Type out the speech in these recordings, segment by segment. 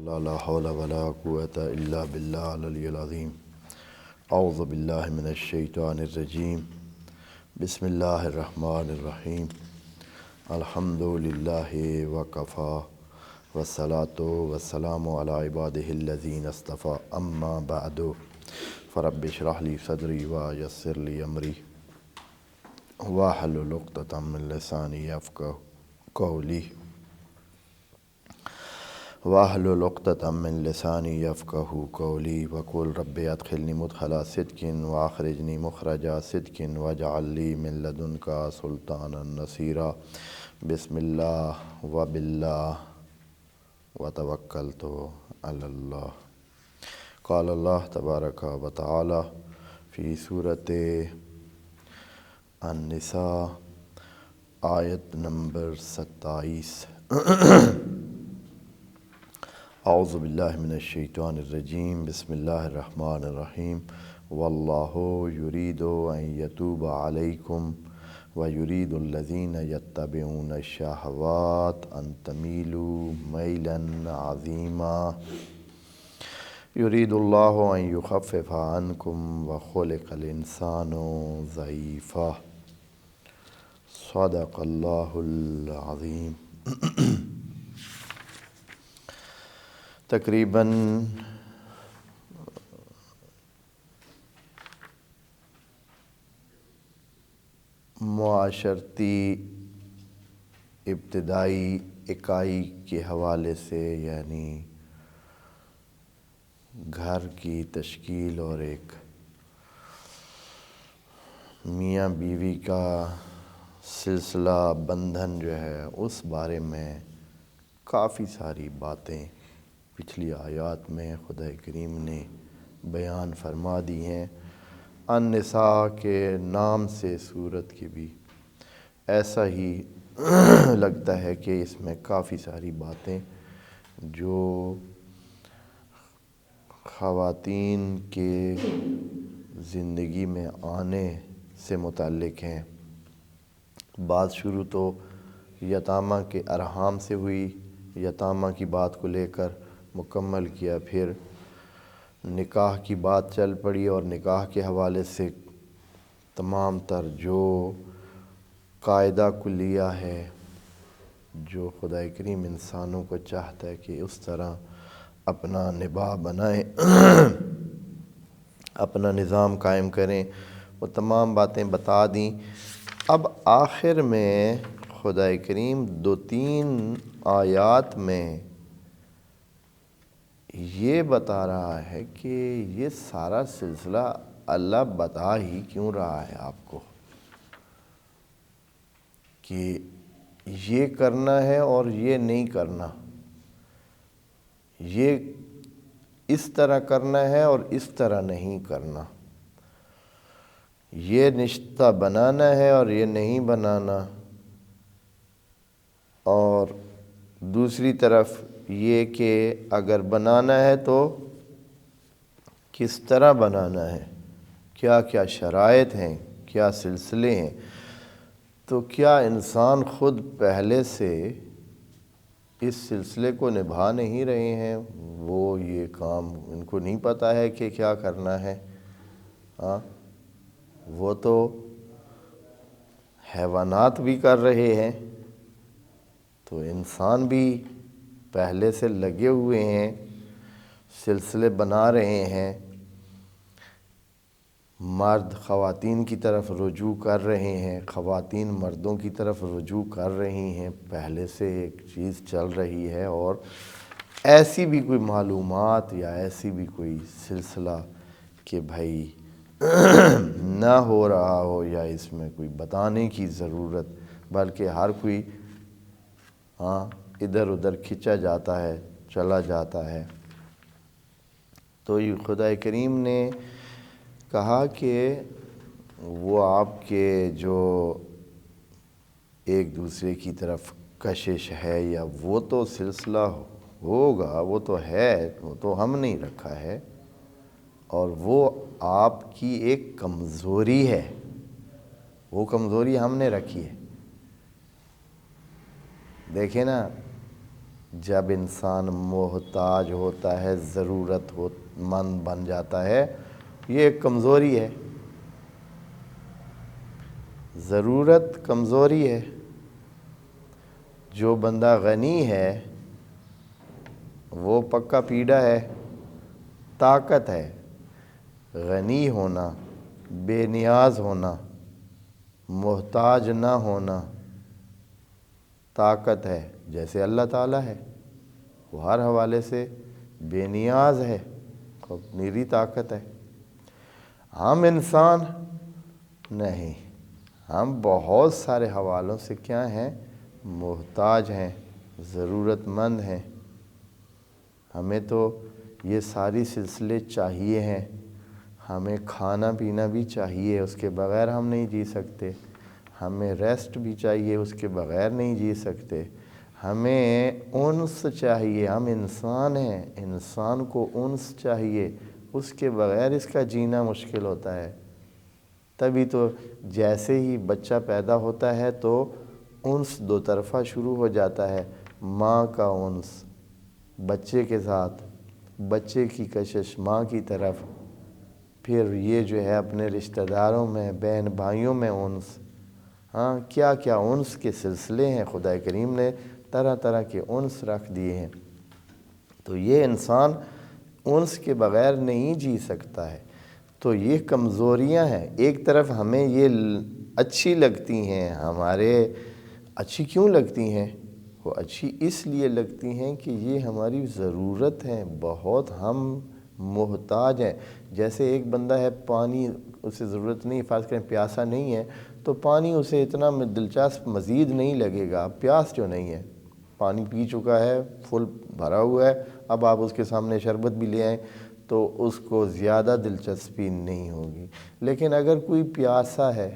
لا حول ولا قوة إلا بالله العلي العظيم اعوذ باللہ من الشیطان الرجیم بسم اللہ الرحمن الرحیم الحمد للہ وکفا والصلاة والسلام علی عبادہ الذین اصطفیٰ اما بعد فرب اشرح لی صدری ویسر لی امری واحلل عقدۃ من لسانی یفقہوا قولی واحلل عقدۃ من لسانی یفقہوا قولی وقل رب ادخلنی مدخل صدق واخرجنی مخرج صدق واجعل لی من لدنک سلطانا نصیرا بسم اللہ وباللہ وتوکلت علی اللہ۔ قال اللہ تبارک و تعالی فی سورۃ النساء آیت نمبر 27 اعوذ باللہ من الشیطان الرجیم بسم اللہ الرحمن الرحیم واللہ یرید ان یتوب علیکم ویرید الذین یتبعون الشہوات ان تمیلوا میلا عظیما یرید اللہ ان یخفف عنکم وخلق الانسان ضعیفا صدق اللہ العظیم۔ تقریباً معاشرتی ابتدائی اکائی کے حوالے سے، یعنی گھر کی تشکیل اور ایک میاں بیوی کا سلسلہ بندھن جو ہے، اس بارے میں کافی ساری باتیں پچھلی آیات میں خدا کریم نے بیان فرما دی ہیں۔ النساء کے نام سے سورت کی بھی ایسا ہی لگتا ہے کہ اس میں کافی ساری باتیں جو خواتین کے زندگی میں آنے سے متعلق ہیں۔ بات شروع تو یتامہ کے ارحام سے ہوئی، یتامہ کی بات کو لے کر مکمل کیا، پھر نکاح کی بات چل پڑی اور نکاح کے حوالے سے تمام تر جو قاعدہ کلیہ ہے جو خدا کریم انسانوں کو چاہتا ہے کہ اس طرح اپنا نباہ بنائیں، اپنا نظام قائم کریں، وہ تمام باتیں بتا دیں۔ اب آخر میں خدا کریم 2-3 آیات میں یہ بتا رہا ہے کہ یہ سارا سلسلہ اللہ بتا ہی کیوں رہا ہے آپ کو کہ یہ کرنا ہے اور یہ نہیں کرنا، یہ اس طرح کرنا ہے اور اس طرح نہیں کرنا، یہ رشتہ بنانا ہے اور یہ نہیں بنانا، اور دوسری طرف یہ کہ اگر بنانا ہے تو کس طرح بنانا ہے، کیا کیا شرائط ہیں، کیا سلسلے ہیں۔ تو کیا انسان خود پہلے سے اس سلسلے کو نبھا نہیں رہے ہیں؟ وہ یہ کام ان کو نہیں پتہ ہے کہ کیا کرنا ہے؟ وہ تو حیوانات بھی کر رہے ہیں، تو انسان بھی پہلے سے لگے ہوئے ہیں، سلسلے بنا رہے ہیں، مرد خواتین کی طرف رجوع کر رہے ہیں، خواتین مردوں کی طرف رجوع کر رہی ہیں، پہلے سے ایک چیز چل رہی ہے، اور ایسی بھی کوئی معلومات یا ایسی بھی کوئی سلسلہ کہ بھائی نہ ہو رہا ہو یا اس میں کوئی بتانے کی ضرورت، بلکہ ہر کوئی ادھر ادھر کھنچا جاتا ہے، چلا جاتا ہے۔ تو یہ خدا کریم نے کہا کہ وہ آپ کے جو ایک دوسرے کی طرف کشش ہے یا وہ تو سلسلہ ہوگا، وہ تو ہے، وہ تو ہم نہیں رکھا ہے، اور وہ آپ کی ایک کمزوری ہے، وہ کمزوری ہم نے رکھی ہے۔ دیکھیں نا، جب انسان محتاج ہوتا ہے، ضرورت مند بن جاتا ہے، یہ ایک کمزوری ہے، ضرورت کمزوری ہے۔ جو بندہ غنی ہے وہ پکا پیڑا ہے، طاقت ہے۔ غنی ہونا، بے نیاز ہونا، محتاج نہ ہونا طاقت ہے، جیسے اللہ تعالیٰ ہے، وہ ہر حوالے سے بے نیاز ہے، میری طاقت ہے۔ ہم انسان نہیں، ہم بہت سارے حوالوں سے کیا ہیں؟ محتاج ہیں، ضرورت مند ہیں۔ ہمیں تو یہ ساری سلسلے چاہیے ہیں، ہمیں کھانا پینا بھی چاہیے، اس کے بغیر ہم نہیں جی سکتے، ہمیں ریسٹ بھی چاہیے، اس کے بغیر نہیں جی سکتے، ہمیں انس چاہیے، ہم انسان ہیں، انسان کو انس چاہیے، اس کے بغیر اس کا جینا مشکل ہوتا ہے۔ تبھی تو جیسے ہی بچہ پیدا ہوتا ہے تو انس دو طرفہ شروع ہو جاتا ہے، ماں کا انس بچے کے ساتھ، بچے کی کشش ماں کی طرف، پھر یہ جو ہے اپنے رشتہ داروں میں، بہن بھائیوں میں انس۔ ہاں، کیا کیا انس کے سلسلے ہیں، خدا کریم نے طرح طرح کے انس رکھ دیے ہیں۔ تو یہ انسان انس کے بغیر نہیں جی سکتا ہے۔ تو یہ کمزوریاں ہیں، ایک طرف ہمیں یہ اچھی لگتی ہیں، ہمارے اچھی کیوں لگتی ہیں؟ وہ اچھی اس لیے لگتی ہیں کہ یہ ہماری ضرورت ہے، بہت ہم محتاج ہیں۔ جیسے ایک بندہ ہے، پانی اسے ضرورت نہیں، فرض کریں پیاسا نہیں ہے، تو پانی اسے اتنا دلچسپ مزید نہیں لگے گا، پیاس جو نہیں ہے، پانی پی چکا ہے، فل بھرا ہوا ہے، اب آپ اس کے سامنے شربت بھی لے آئیں تو اس کو زیادہ دلچسپی نہیں ہوگی۔ لیکن اگر کوئی پیاسا ہے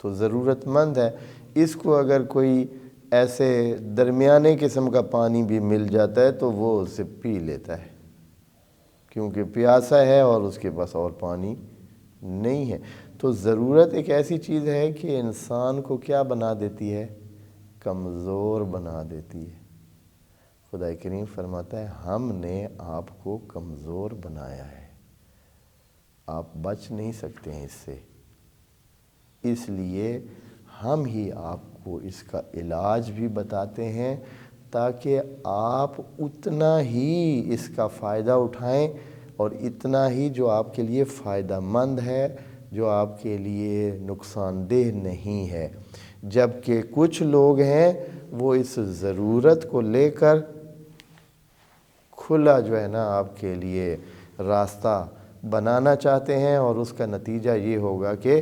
تو ضرورت مند ہے، اس کو اگر کوئی ایسے درمیانے قسم کا پانی بھی مل جاتا ہے تو وہ اسے پی لیتا ہے، کیونکہ پیاسا ہے اور اس کے پاس اور پانی نہیں ہے۔ تو ضرورت ایک ایسی چیز ہے کہ انسان کو کیا بنا دیتی ہے؟ کمزور بنا دیتی ہے۔ خدا کریم فرماتا ہے ہم نے آپ کو کمزور بنایا ہے، آپ بچ نہیں سکتے ہیں اس سے، اس لیے ہم ہی آپ کو اس کا علاج بھی بتاتے ہیں تاکہ آپ اتنا ہی اس کا فائدہ اٹھائیں، اور اتنا ہی جو آپ کے لیے فائدہ مند ہے، جو آپ کے لیے نقصان دہ نہیں ہے۔ جبکہ کچھ لوگ ہیں وہ اس ضرورت کو لے کر کھلا جو ہے نا آپ کے لیے راستہ بنانا چاہتے ہیں، اور اس کا نتیجہ یہ ہوگا کہ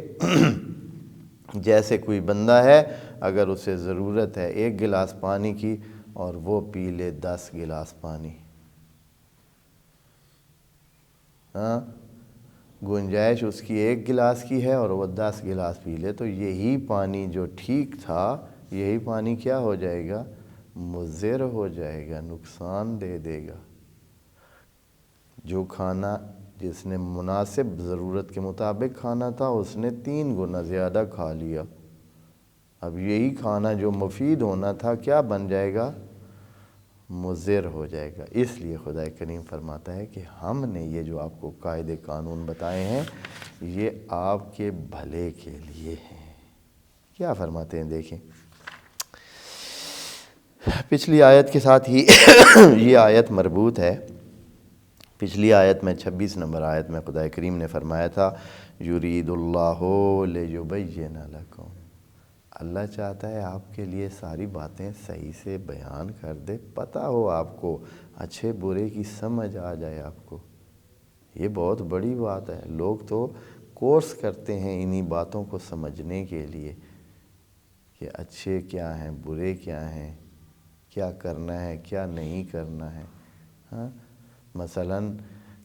جیسے کوئی بندہ ہے، اگر اسے ضرورت ہے 1 گلاس پانی کی اور وہ پی لے 10 گلاس پانی، ہاں، گنجائش اس کی 1 گلاس کی ہے اور وہ 10 گلاس پی لے، تو یہی پانی جو ٹھیک تھا، یہی پانی کیا ہو جائے گا؟ مضر ہو جائے گا، نقصان دے دے گا۔ جو کھانا جس نے مناسب ضرورت کے مطابق کھانا تھا، اس نے 3 گنا زیادہ کھا لیا۔ اب یہی کھانا جو مفید ہونا تھا کیا بن جائے گا؟ مضر ہو جائے گا۔ اس لیے خدا کریم فرماتا ہے کہ ہم نے یہ جو آپ کو قاعدے قانون بتائے ہیں، یہ آپ کے بھلے کے لیے ہیں۔ کیا فرماتے ہیں دیکھیں، پچھلی آیت کے ساتھ ہی یہ آیت مربوط ہے۔ پچھلی آیت میں 26 نمبر آیت میں خدا کریم نے فرمایا تھا یرید اللہ لیبین لکم، اللہ چاہتا ہے آپ کے لیے ساری باتیں صحیح سے بیان کر دے، پتہ ہو آپ کو، اچھے برے کی سمجھ آ جائے آپ کو۔ یہ بہت بڑی بات ہے، لوگ تو کورس کرتے ہیں انہی باتوں کو سمجھنے کے لیے کہ اچھے کیا ہیں، برے کیا ہیں، کیا کرنا ہے کیا نہیں کرنا ہے۔ ہاں، مثلاً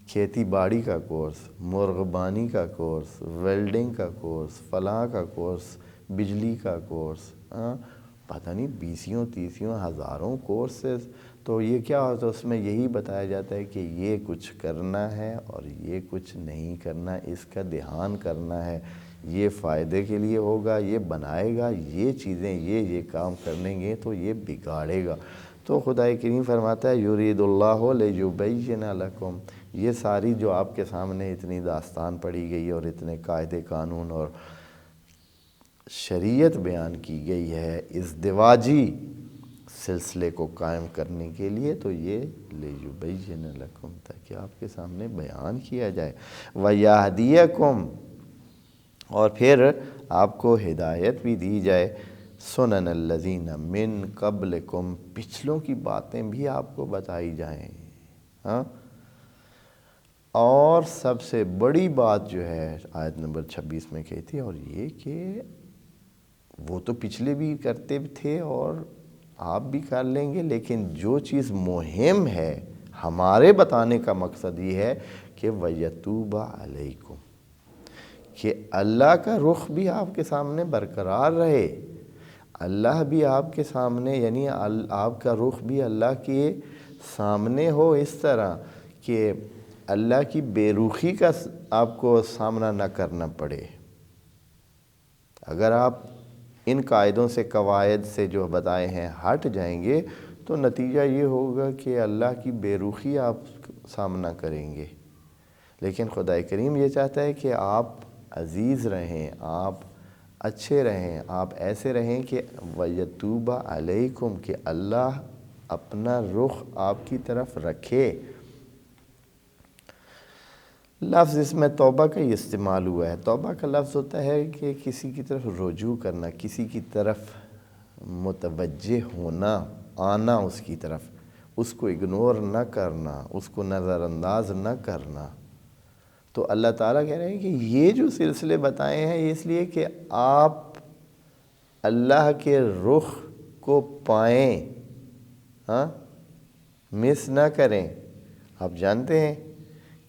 کھیتی باڑی کا کورس، مرغبانی کا کورس، ویلڈنگ کا کورس، فلاں کا کورس، بجلی کا کورس، پتہ نہیں 20 ہزاروں کورسز، تو یہ کیا ہوتا ہے؟ اس میں یہی بتایا جاتا ہے کہ یہ کچھ کرنا ہے اور یہ کچھ نہیں کرنا، اس کا دھیان کرنا ہے، یہ فائدے کے لیے ہوگا، یہ بنائے گا، یہ چیزیں یہ کام کریں گے تو یہ بگاڑے گا۔ تو خدائے کریم فرماتا ہے یرید اللہ لیبین لکم، یہ ساری جو آپ کے سامنے اتنی داستان پڑھی گئی اور اتنے قاعدے قانون اور شریعت بیان کی گئی ہے ازدواجی سلسلے کو قائم کرنے کے لیے، تو یہ لیبین لکم، تاکہ آپ کے سامنے بیان کیا جائے، ویہدیکم، اور پھر آپ کو ہدایت بھی دی جائے، سنن الذین من قبلکم، پچھلوں کی باتیں بھی آپ کو بتائی جائیں۔ ہاں، اور سب سے بڑی بات جو ہے آیت نمبر 26 میں کہی تھی، اور یہ کہ وہ تو پچھلے بھی کرتے تھے اور آپ بھی کر لیں گے، لیکن جو چیز مہم ہے ہمارے بتانے کا مقصد یہ ہے کہ وَيَتُوبَ عَلَيْكُمْ، کہ اللہ کا رخ بھی آپ کے سامنے برقرار رہے، اللہ بھی آپ کے سامنے، یعنی آپ کا رخ بھی اللہ کے سامنے ہو، اس طرح کہ اللہ کی بے رخی کا آپ کو سامنا نہ کرنا پڑے۔ اگر آپ ان قاعدوں سے، قواعد سے جو بتائے ہیں ہٹ جائیں گے تو نتیجہ یہ ہوگا کہ اللہ کی بے رخی آپ سامنا کریں گے۔ لیکن خدا کریم یہ چاہتا ہے کہ آپ عزیز رہیں، آپ اچھے رہیں، آپ ایسے رہیں کہ وَيَتُوبَ عَلَيْكُمْ، کہ اللہ اپنا رخ آپ کی طرف رکھے۔ لفظ اس میں توبہ کا ہی استعمال ہوا ہے۔ توبہ کا لفظ ہوتا ہے کہ کسی کی طرف رجوع کرنا، کسی کی طرف متوجہ ہونا، آنا اس کی طرف، اس کو اگنور نہ کرنا، اس کو نظر انداز نہ کرنا۔ تو اللہ تعالیٰ کہہ رہے ہیں کہ یہ جو سلسلے بتائے ہیں یہ اس لیے کہ آپ اللہ کے رخ کو پائیں، ہاں، مس نہ کریں۔ آپ جانتے ہیں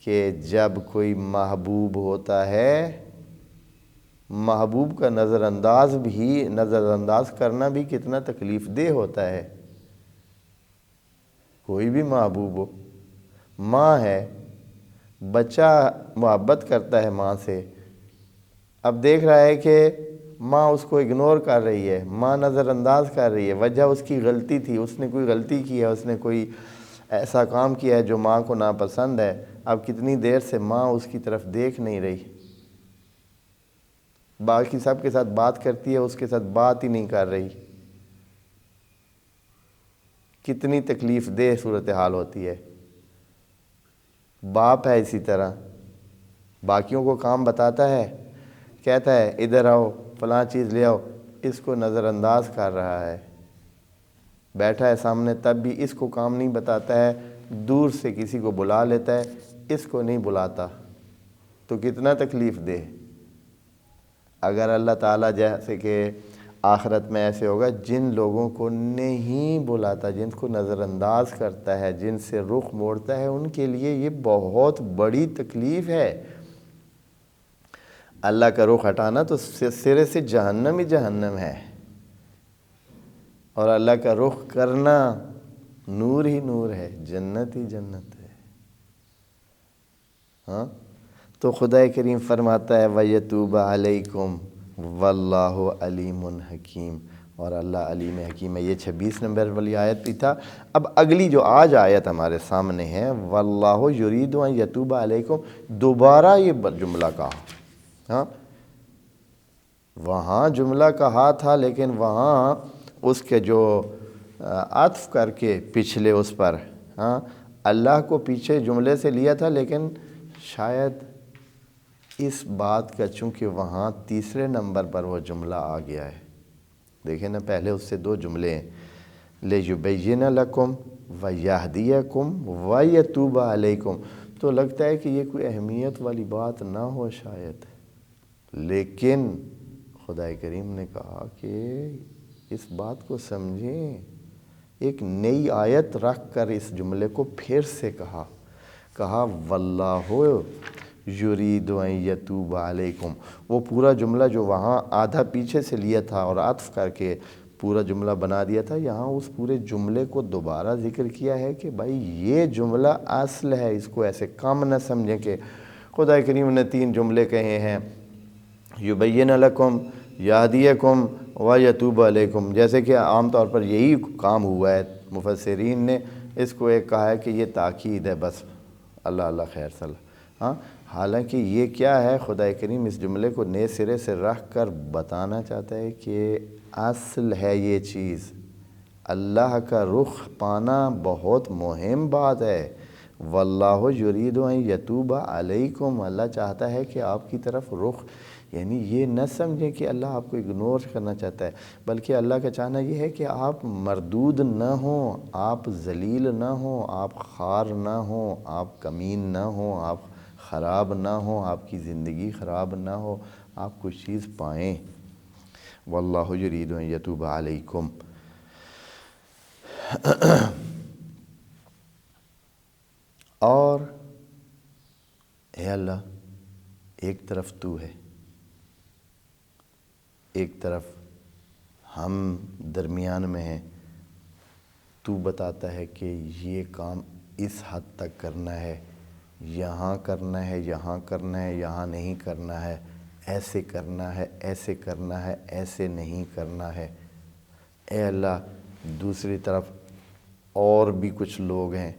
کہ جب کوئی محبوب ہوتا ہے، محبوب کا نظر انداز کرنا بھی کتنا تکلیف دہ ہوتا ہے۔ کوئی بھی محبوب ہو، ماں ہے، بچہ محبت کرتا ہے ماں سے، اب دیکھ رہا ہے کہ ماں اس کو اگنور کر رہی ہے، ماں نظر انداز کر رہی ہے، وجہ اس کی غلطی تھی، اس نے کوئی غلطی کی ہے، اس نے کوئی ایسا کام کیا ہے جو ماں کو ناپسند ہے۔ اب کتنی دیر سے ماں اس کی طرف دیکھ نہیں رہی، باقی سب کے ساتھ بات کرتی ہے، اس کے ساتھ بات ہی نہیں کر رہی۔ کتنی تکلیف دہ صورتحال ہوتی ہے۔ باپ ہے اسی طرح، باقیوں کو کام بتاتا ہے، کہتا ہے ادھر آؤ فلاں چیز لے آؤ، اس کو نظر انداز کر رہا ہے، بیٹھا ہے سامنے تب بھی اس کو کام نہیں بتاتا ہے، دور سے کسی کو بلا لیتا ہے، اس کو نہیں بلاتا، تو کتنا تکلیف دہ۔ اگر اللہ تعالیٰ جیسے کہ آخرت میں ایسے ہوگا جن لوگوں کو نہیں بلاتا، جن کو نظر انداز کرتا ہے، جن سے رخ موڑتا ہے، ان کے لیے یہ بہت بڑی تکلیف ہے۔ اللہ کا رخ ہٹانا تو سرے سے جہنم ہی جہنم ہے، اور اللہ کا رخ کرنا نور ہی نور ہے، جنت ہی جنت ہے۔ ہاں، تو خدا کریم فرماتا ہے وَيَتُوبَ عَلَيْكُمْ وَاللَّهُ عَلِيمٌ حَكِيمٌ، اور اللہ علیم حکیم ہے۔ یہ 26 نمبر والی آیت بھی تھا۔ اب اگلی جو آج آیت ہمارے سامنے ہے، وَاللَّهُ يُرِيدُ أَن يَتُوبَ عَلَيْكُمْ، دوبارہ یہ جملہ کہا۔ ہاں، وہاں جملہ کہا تھا لیکن وہاں اس کے جو عطف کر کے پچھلے اس پر، ہاں، اللہ کو پیچھے جملے سے لیا تھا، لیکن شاید اس بات کا چونکہ وہاں تیسرے نمبر پر وہ جملہ آ گیا ہے۔ دیکھیں نا، پہلے اس سے دو جملے ہیں، لِيُبَيِّنَ لَكُمْ وَيَهْدِيَكُمْ وَيَتُوبَ عَلَيْكُمْ، تو لگتا ہے کہ یہ کوئی اہمیت والی بات نہ ہو شاید، لیکن خدا کریم نے کہا کہ اس بات کو سمجھیں، ایک نئی آیت رکھ کر اس جملے کو پھر سے کہا وَاللَّهُ يُرِيدُ أَن يَتُوبَ عَلَيْكُمْ۔ وہ پورا جملہ جو وہاں آدھا پیچھے سے لیا تھا اور عطف کر کے پورا جملہ بنا دیا تھا، یہاں اس پورے جملے کو دوبارہ ذکر کیا ہے کہ بھائی یہ جملہ اصل ہے، اس کو ایسے کم نہ سمجھیں کہ خدا کریم نے 3 جملے کہے ہیں، یُبَيِّنَ لَكُمْ، یَهْدِيَكُمْ وَيَتُوبَ عَلَيْكُمْ، جیسے کہ عام طور پر یہی کام ہوا ہے مفسرین نے اس کو ایک کہا ہے کہ یہ تاکید ہے بس، اللہ اللہ خیر صلاح۔ ہاں، حالانکہ یہ کیا ہے، خدا کریم اس جملے کو نئے سرے سے رکھ کر بتانا چاہتا ہے کہ اصل ہے یہ چیز، اللہ کا رخ پانا بہت مہم بات ہے۔ واللہ یرید ان یتوب علیکم، اللہ چاہتا ہے کہ آپ کی طرف رخ، یعنی یہ نہ سمجھیں کہ اللہ آپ کو اگنور کرنا چاہتا ہے، بلکہ اللہ کا چاہنا یہ ہے کہ آپ مردود نہ ہوں، آپ ذلیل نہ ہوں، آپ خوار نہ ہوں، آپ کمین نہ ہوں، آپ خراب نہ ہوں، آپ کی زندگی خراب نہ ہو، آپ کچھ چیز پائیں۔ واللہ یرید ان یتوب علیکم۔ اور اے اللہ، ایک طرف تو ہے، ایک طرف ہم درمیان میں ہیں، تو بتاتا ہے کہ یہ کام اس حد تک کرنا ہے، یہاں کرنا ہے، یہاں کرنا ہے، یہاں نہیں کرنا ہے، ایسے کرنا ہے، ایسے کرنا ہے، ایسے نہیں کرنا ہے۔ اے اللہ، دوسری طرف اور بھی کچھ لوگ ہیں،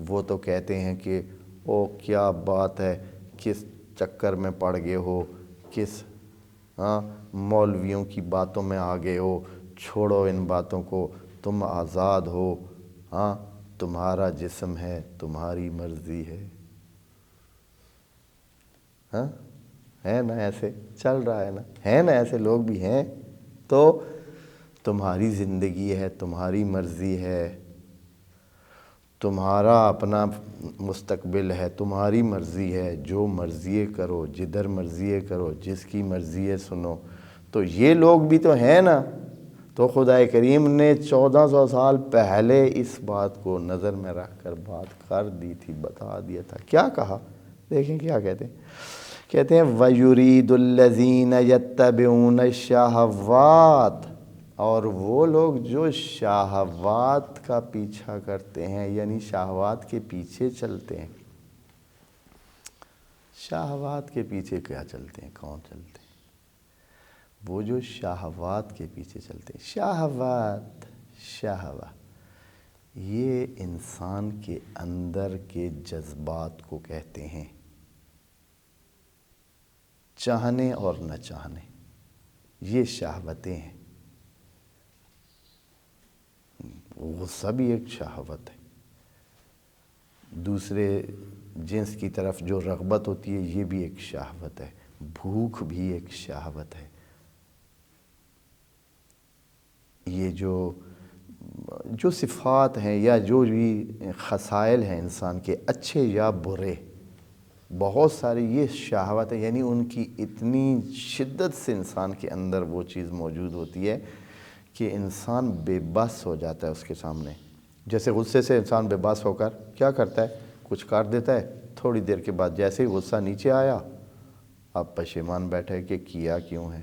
وہ تو کہتے ہیں کہ او کیا بات ہے، کس چکر میں پڑ گئے ہو، کس مولویوں کی باتوں میں آ گئے ہو، چھوڑو ان باتوں کو، تم آزاد ہو، تمہارا جسم ہے، تمہاری مرضی ہے۔ ہے نا، ایسے چل رہا ہے نا، ہے نا، ایسے لوگ بھی ہیں۔ تو تمہاری زندگی ہے، تمہاری مرضی ہے، تمہارا اپنا مستقبل ہے، تمہاری مرضی ہے، جو مرضی کرو، جدھر مرضی کرو، جس کی مرضی سنو۔ تو یہ لوگ بھی تو ہیں نا۔ تو خدا کریم نے 1400 سال پہلے اس بات کو نظر میں رکھ کر بات کر دی تھی، بتا دیا تھا۔ کیا کہا؟ دیکھیں کیا کہتے ہیں، کہتے ہیں وَيُرِيدُ الَّذِينَ يَتَّبِعُونَ الشَّهَوَاتِ، اور وہ لوگ جو شہوات کا پیچھا کرتے ہیں، یعنی شہوات کے پیچھے چلتے ہیں۔ شہوات کے پیچھے کیا چلتے ہیں؟ کون چلتے ہیں؟ وہ جو شہوات کے پیچھے چلتے ہیں۔ شہوات، شہوہ، یہ انسان کے اندر کے جذبات کو کہتے ہیں، چاہنے اور نہ چاہنے، یہ شہوتیں ہیں۔ غصہ بھی ایک شہوت ہے، دوسرے جنس کی طرف جو رغبت ہوتی ہے یہ بھی ایک شہوت ہے، بھوک بھی ایک شہوت ہے۔ یہ جو صفات ہیں یا جو بھی خصائل ہیں انسان کے، اچھے یا برے، بہت سارے یہ شہوت ہے، یعنی ان کی اتنی شدت سے انسان کے اندر وہ چیز موجود ہوتی ہے کہ انسان بے بس ہو جاتا ہے اس کے سامنے۔ جیسے غصے سے انسان بے بس ہو کر کیا کرتا ہے؟ کچھ کر دیتا ہے، تھوڑی دیر کے بعد جیسے ہی غصہ نیچے آیا، اب پشیمان بیٹھے کہ کیا کیوں ہے۔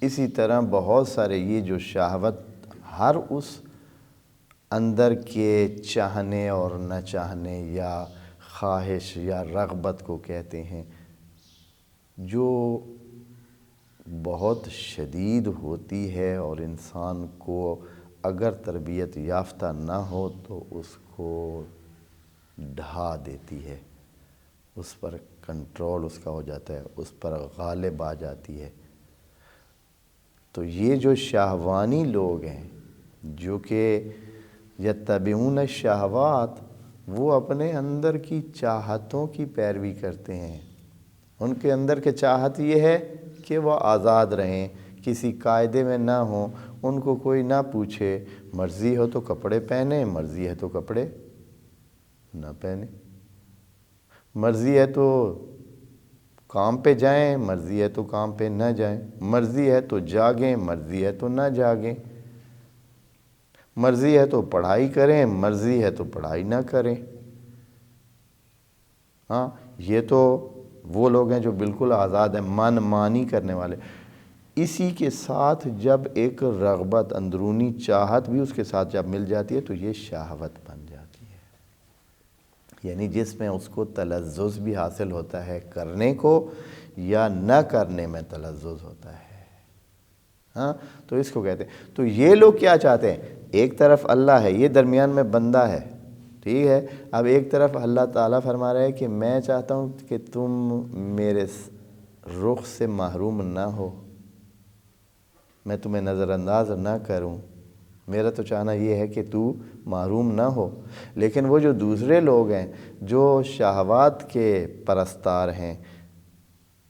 اسی طرح بہت سارے یہ جو شہوت، ہر اس اندر کے چاہنے اور نہ چاہنے یا خواہش یا رغبت کو کہتے ہیں، جو بہت شدید ہوتی ہے اور انسان کو اگر تربیت یافتہ نہ ہو تو اس کو ڈھا دیتی ہے، اس پر کنٹرول اس کا ہو جاتا ہے، اس پر غالب آ جاتی ہے۔ تو یہ جو شہوانی لوگ ہیں، جو کہ یتبعون الشہوات، وہ اپنے اندر کی چاہتوں کی پیروی کرتے ہیں۔ ان کے اندر کے چاہت یہ ہے کہ وہ آزاد رہیں، کسی قاعدے میں نہ ہوں، ان کو کوئی نہ پوچھے، مرضی ہو تو کپڑے پہنیں، مرضی ہے تو کپڑے نہ پہنیں، مرضی ہے تو کام پہ جائیں، مرضی ہے تو کام پہ نہ جائیں، مرضی ہے تو جاگیں، مرضی ہے تو نہ جاگیں، مرضی ہے تو پڑھائی کریں، مرضی ہے تو پڑھائی نہ کریں۔ یہ تو وہ لوگ ہیں جو بالکل آزاد ہیں، من مانی کرنے والے۔ اسی کے ساتھ جب ایک رغبت، اندرونی چاہت بھی اس کے ساتھ جب مل جاتی ہے تو یہ شہوت بن جاتی ہے، یعنی جس میں اس کو تلذذ بھی حاصل ہوتا ہے کرنے کو، یا نہ کرنے میں تلذذ ہوتا ہے۔ ہاں تو اس کو کہتے ہیں۔ تو یہ لوگ کیا چاہتے ہیں، ایک طرف اللہ ہے، یہ درمیان میں بندہ ہے، ٹھیک ہے، اب ایک طرف اللہ تعالیٰ فرما رہا ہے کہ میں چاہتا ہوں کہ تم میرے رخ سے محروم نہ ہو، میں تمہیں نظر انداز نہ کروں، میرا تو چاہنا یہ ہے کہ تو محروم نہ ہو۔ لیکن وہ جو دوسرے لوگ ہیں جو شہوات کے پرستار ہیں،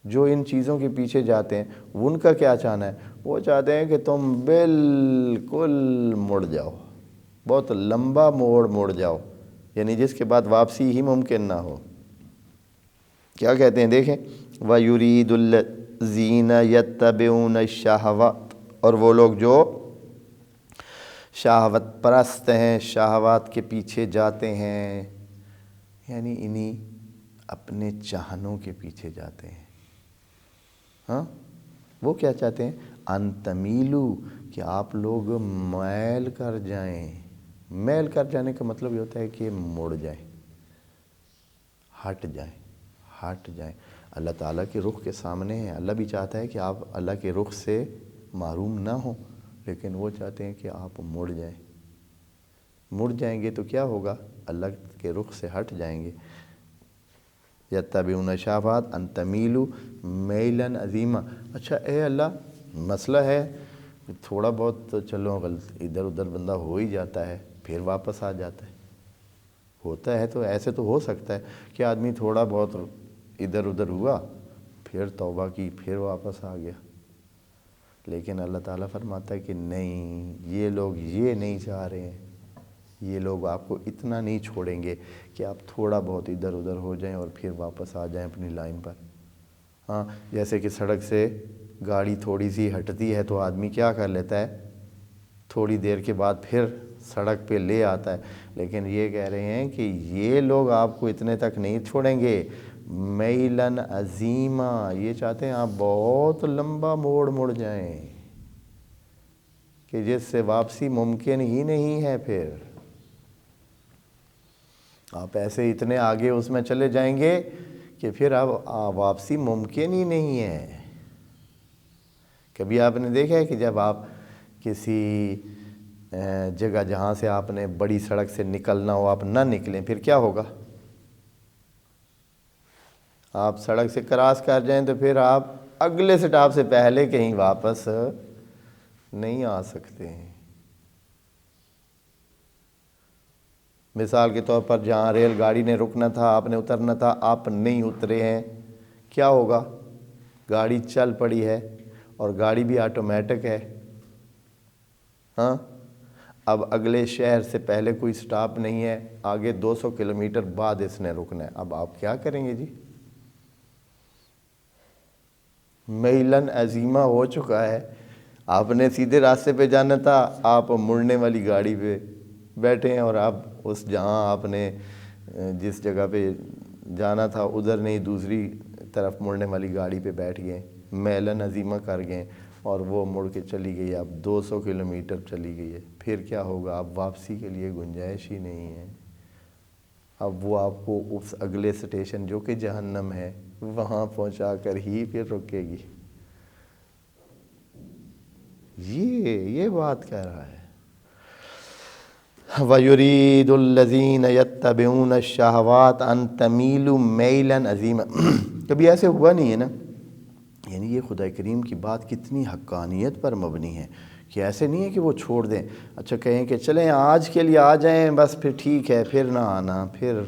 جو ان چیزوں کے پیچھے جاتے ہیں، ان کا کیا چاہنا ہے، وہ چاہتے ہیں کہ تم بالکل مڑ جاؤ، بہت لمبا موڑ جاؤ، یعنی جس کے بعد واپسی ہی ممکن نہ ہو۔ کیا کہتے ہیں دیکھیں، وَيُرِيدُ الَّذِينَ يَتَّبِعُونَ الشَّهَوَاتِ، اور وہ لوگ جو شہوت پرست ہیں، شہوات کے پیچھے جاتے ہیں، یعنی انہی اپنے چاہنوں کے پیچھے جاتے ہیں۔ ہاں وہ کیا چاہتے ہیں، ان تمیلو، کہ آپ لوگ میل کر جائیں۔ میل کر جانے کا مطلب یہ ہوتا ہے کہ مڑ جائیں، ہٹ جائیں۔ اللہ تعالیٰ کے رخ کے سامنے ہیں، اللہ بھی چاہتا ہے کہ آپ اللہ کے رخ سے محروم نہ ہوں، لیکن وہ چاہتے ہیں کہ آپ مڑ جائیں گے تو کیا ہوگا، اللہ کے رخ سے ہٹ جائیں گے۔ یتبعون الشہوات ان تمیلوا میلا عظیما، اچھا اے اللہ مسئلہ ہے تھوڑا بہت تو چلو ادھر ادھر بندہ ہو ہی جاتا ہے، پھر واپس آ جاتا ہے، ہوتا ہے تو ایسے تو ہو سکتا ہے کہ آدمی تھوڑا بہت ادھر ادھر ہوا، پھر توبہ کی، پھر واپس آ گیا، لیکن اللہ تعالیٰ فرماتا ہے کہ نہیں، یہ لوگ یہ نہیں چاہ رہے ہیں، یہ لوگ آپ کو اتنا نہیں چھوڑیں گے کہ آپ تھوڑا بہت ادھر ادھر ہو جائیں اور پھر واپس آ جائیں اپنی لائن پر۔ ہاں جیسے کہ سڑک سے گاڑی تھوڑی سی ہٹتی ہے تو آدمی کیا کر لیتا ہے، تھوڑی دیر کے بعد پھر سڑک پہ لے آتا ہے، لیکن یہ کہہ رہے ہیں کہ یہ لوگ آپ کو اتنے تک نہیں چھوڑیں گے، میلن عظیما، یہ چاہتے ہیں آپ بہت لمبا موڑ جائیں کہ جس سے واپسی ممکن ہی نہیں ہے، پھر آپ ایسے اتنے آگے اس میں چلے جائیں گے کہ پھر اب واپسی ممکن ہی نہیں ہے۔ کبھی آپ نے دیکھا ہے کہ جب آپ کسی جگہ جہاں سے آپ نے بڑی سڑک سے نکلنا ہو، آپ نہ نکلیں، پھر کیا ہوگا، آپ سڑک سے کراس کر جائیں تو پھر آپ اگلے سٹاپ سے پہلے کہیں واپس نہیں آ سکتے ہیں۔ مثال کے طور پر جہاں ریل گاڑی نے رکنا تھا، آپ نے اترنا تھا، آپ نہیں اترے ہیں، کیا ہوگا، گاڑی چل پڑی ہے اور گاڑی بھی آٹومیٹک ہے، ہاں اب اگلے شہر سے پہلے کوئی سٹاپ نہیں ہے، آگے 200 کلومیٹر بعد اس نے رکنا ہے، اب آپ کیا کریں گے جی، میلن عظیمہ ہو چکا ہے، آپ نے سیدھے راستے پہ جانا تھا، آپ مڑنے والی گاڑی پہ بیٹھے ہیں، اور آپ اس جہاں آپ نے جس جگہ پہ جانا تھا ادھر نہیں، دوسری طرف مڑنے والی گاڑی پہ بیٹھ گئے، میلن عظیمہ کر گئے، اور وہ مڑ کے چلی گئی، اب 200 کلومیٹر چلی گئی ہے، پھر کیا ہوگا، اب واپسی کے لیے گنجائش ہی نہیں ہے، اب وہ آپ کو اس اگلے سٹیشن جو کہ جہنم ہے وہاں پہنچا کر ہی پھر رکے گی۔ یہ بات کہہ رہا ہے، وَيُرِيدُ الَّذِينَ يَتَّبِعُونَ الشَّهَوَاتِ أَن تَمِيلُوا مَيْلًا عَظِيمًا، کبھی ایسے ہوا نہیں ہے نا، یعنی یہ خدا کریم کی بات کتنی حقانیت پر مبنی ہے کہ ایسے نہیں ہے کہ وہ چھوڑ دیں، اچھا کہیں کہ چلیں آج کے لیے آ جائیں بس، پھر ٹھیک ہے، پھر نہ آنا، پھر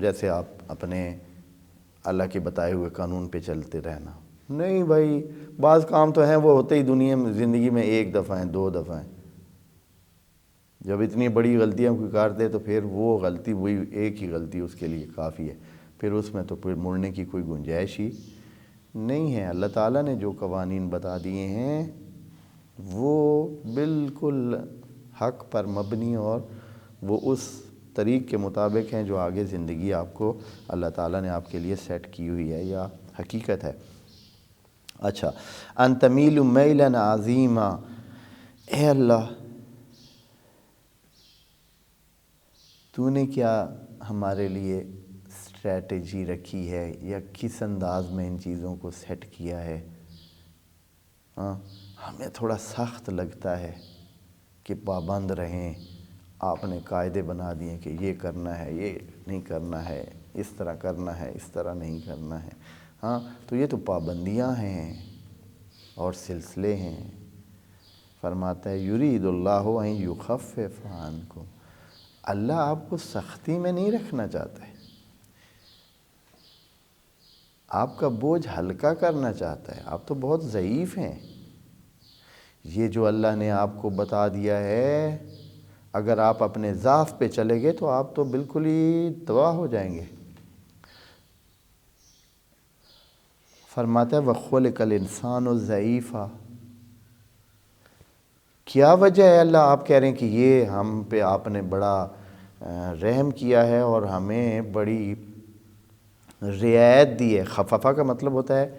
جیسے آپ اپنے اللہ کے بتائے ہوئے قانون پہ چلتے رہنا، نہیں بھائی، بعض کام تو ہیں وہ ہوتے ہی دنیا میں زندگی میں ایک دفعہ ہیں، 2 دفعہ ہیں، جب اتنی بڑی غلطیاں کوئی کرتے تو پھر وہ غلطی، وہی ایک ہی غلطی اس کے لیے کافی ہے، پھر اس میں تو پھر مڑنے کی کوئی گنجائش ہی نہیں ہے۔ اللہ تعالیٰ نے جو قوانین بتا دیے ہیں وہ بالکل حق پر مبنی، اور وہ اس طریق کے مطابق ہیں جو آگے زندگی آپ کو اللہ تعالیٰ نے آپ کے لیے سیٹ کی ہوئی ہے یا حقیقت ہے۔ اچھا، ان تمیلوا میلا عظیما، اے اللہ تو نے کیا ہمارے لیے اسٹریٹجی رکھی ہے، یا کس انداز میں ان چیزوں کو سیٹ کیا ہے، ہاں ہمیں تھوڑا سخت لگتا ہے کہ پابند رہیں، آپ نے قاعدے بنا دیے کہ یہ کرنا ہے، یہ نہیں کرنا ہے، اس طرح کرنا ہے، اس طرح نہیں کرنا ہے۔ ہاں تو یہ تو پابندیاں ہیں اور سلسلے ہیں۔ فرماتا ہے یرید اللہ ان یخفف عنکم، اللہ آپ کو سختی میں نہیں رکھنا چاہتا ہے، آپ کا بوجھ ہلکا کرنا چاہتا ہے، آپ تو بہت ضعیف ہیں۔ یہ جو اللہ نے آپ کو بتا دیا ہے، اگر آپ اپنے ضعف پہ چلے گئے تو آپ تو بالکل ہی تباہ ہو جائیں گے۔ فرماتا ہے وَخُلِقَ الْإِنسَانُ ضعیفًا، کیا وجہ ہے اللہ آپ کہہ رہے ہیں کہ یہ ہم پہ آپ نے بڑا رحم کیا ہے اور ہمیں بڑی رعایت دی ہے۔ خففہ کا مطلب ہوتا ہے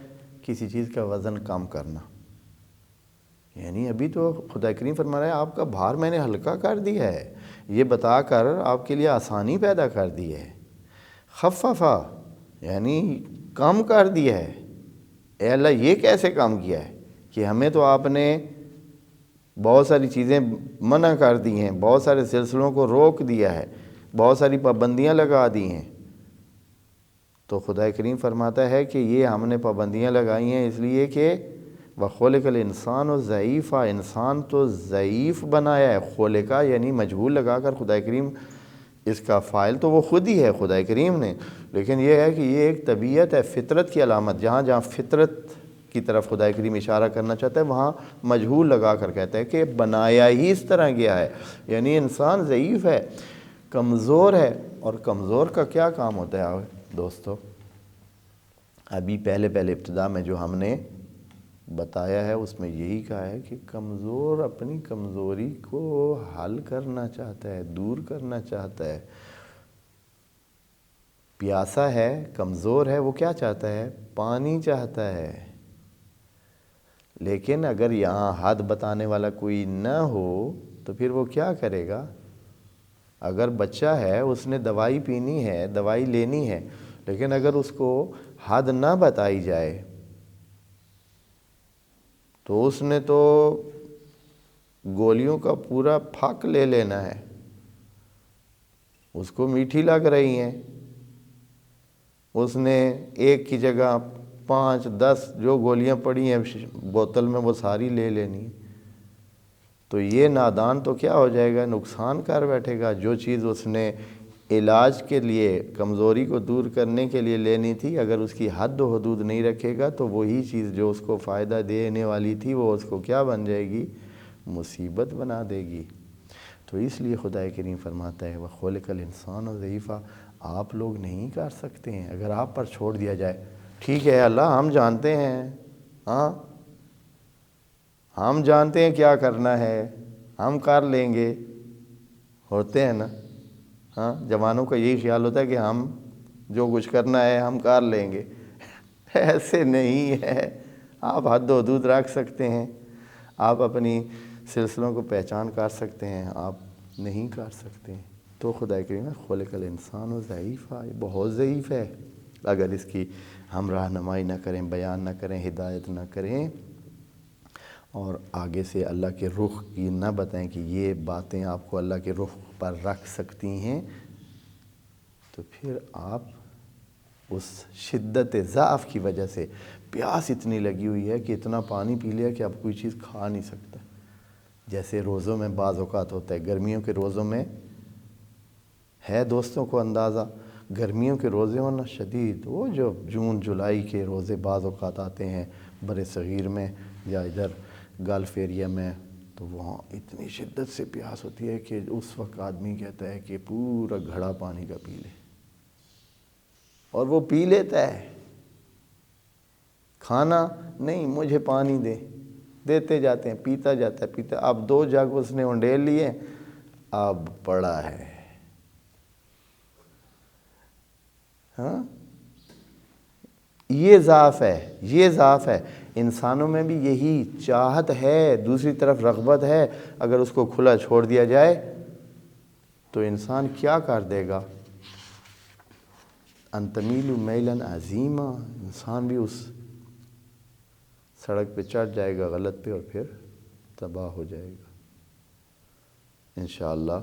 کسی چیز کا وزن کم کرنا، یعنی ابھی تو خدا کریم فرما رہا ہے آپ کا بھار میں نے ہلکا کر دیا ہے، یہ بتا کر آپ کے لیے آسانی پیدا کر دی ہے۔ خففہ یعنی کم کر دیا ہے۔ اے اللہ یہ کیسے کام کیا ہے کہ ہمیں تو آپ نے بہت ساری چیزیں منع کر دی ہیں، بہت سارے سلسلوں کو روک دیا ہے، بہت ساری پابندیاں لگا دی ہیں۔ تو خدا کریم فرماتا ہے کہ یہ ہم نے پابندیاں لگائی ہیں اس لیے کہ وَخُلِقَ الْإِنسَانُ ضعیفًا، انسان تو ضعیف بنایا ہے۔ خلقہ یعنی مجہول لگا کر خدا کریم، اس کا فاعل تو وہ خود ہی ہے خدا کریم نے، لیکن یہ ہے کہ یہ ایک طبیعت ہے، فطرت کی علامت۔ جہاں جہاں فطرت کی طرف خدا کریم اشارہ کرنا چاہتا ہے وہاں مجہول لگا کر کہتا ہے کہ بنایا ہی اس طرح گیا ہے، یعنی انسان ضعیف ہے، کمزور ہے۔ اور کمزور کا کیا کام ہوتا ہے دوستو؟ ابھی پہلے ابتدا میں جو ہم نے بتایا ہے اس میں یہی کہا ہے کہ کمزور اپنی کمزوری کو حل کرنا چاہتا ہے، دور کرنا چاہتا ہے۔ پیاسا ہے، کمزور ہے، وہ کیا چاہتا ہے؟ پانی چاہتا ہے۔ لیکن اگر یہاں حد بتانے والا کوئی نہ ہو تو پھر وہ کیا کرے گا؟ اگر بچہ ہے، اس نے دوائی پینی ہے، دوائی لینی ہے، لیکن اگر اس کو حد نہ بتائی جائے تو اس نے تو گولیوں کا پورا پھک لے لینا ہے، اس کو میٹھی لگ رہی ہیں، اس نے ایک کی جگہ 5 10 جو گولیاں پڑی ہیں بوتل میں وہ ساری لے لینی ہے۔ تو یہ نادان تو کیا ہو جائے گا؟ نقصان کر بیٹھے گا۔ جو چیز اس نے علاج کے لیے، کمزوری کو دور کرنے کے لیے لینی تھی، اگر اس کی حد و حدود نہیں رکھے گا تو وہی چیز جو اس کو فائدہ دینے والی تھی وہ اس کو کیا بن جائے گی؟ مصیبت بنا دے گی۔ تو اس لیے خدا کریم فرماتا ہے وَخُلِقَ الْإِنسَانُ ضعیفًا، آپ لوگ نہیں کر سکتے ہیں۔ اگر آپ پر چھوڑ دیا جائے، ٹھیک ہے اللہ ہم جانتے ہیں، ہاں ہم جانتے ہیں کیا کرنا ہے، ہم کر لیں گے، ہوتے ہیں نا، ہاں جوانوں کا یہی خیال ہوتا ہے کہ ہم جو کچھ کرنا ہے ہم کر لیں گے۔ ایسے نہیں ہے، آپ حد و حدود رکھ سکتے ہیں، آپ اپنی سلسلوں کو پہچان کر سکتے ہیں، آپ نہیں کر سکتے ہیں۔ تو خدا کریم خلق الانسان ضعیفا، یہ بہت ضعیف ہے۔ اگر اس کی ہم رہنمائی نہ کریں، بیان نہ کریں، ہدایت نہ کریں اور آگے سے اللہ کے رخ کی نہ بتائیں کہ یہ باتیں آپ کو اللہ کے رخ پر رکھ سکتی ہیں، تو پھر آپ اس شدت ضعف کی وجہ سے، پیاس اتنی لگی ہوئی ہے کہ اتنا پانی پی لیا کہ اب کوئی چیز کھا نہیں سکتا۔ جیسے روزوں میں بعض اوقات ہوتا ہے، گرمیوں کے روزوں میں ہے دوستوں کو اندازہ، گرمیوں کے روزے ہونا شدید، وہ جو جون جولائی کے روزے بعض اوقات آتے ہیں بر صغیر میں یا ادھر گلف ایریا میں، تو وہاں اتنی شدت سے پیاس ہوتی ہے کہ اس وقت آدمی کہتا ہے کہ پورا گھڑا پانی کا پی لے، اور وہ پی لیتا ہے۔ کھانا نہیں، مجھے پانی دے، دیتے جاتے ہیں، پیتا جاتا ہے، پیتا۔ اب 2 جگ اس نے انڈیل لیے، اب پڑا ہے۔ ہاں یہ ضعف ہے، یہ ضعف ہے۔ انسانوں میں بھی یہی چاہت ہے، دوسری طرف رغبت ہے، اگر اس کو کھلا چھوڑ دیا جائے تو انسان کیا کر دے گا؟ ان تمیلوا میلا عظیما، انسان بھی اس سڑک پہ چڑھ جائے گا غلط پہ اور پھر تباہ ہو جائے گا۔ انشاءاللہ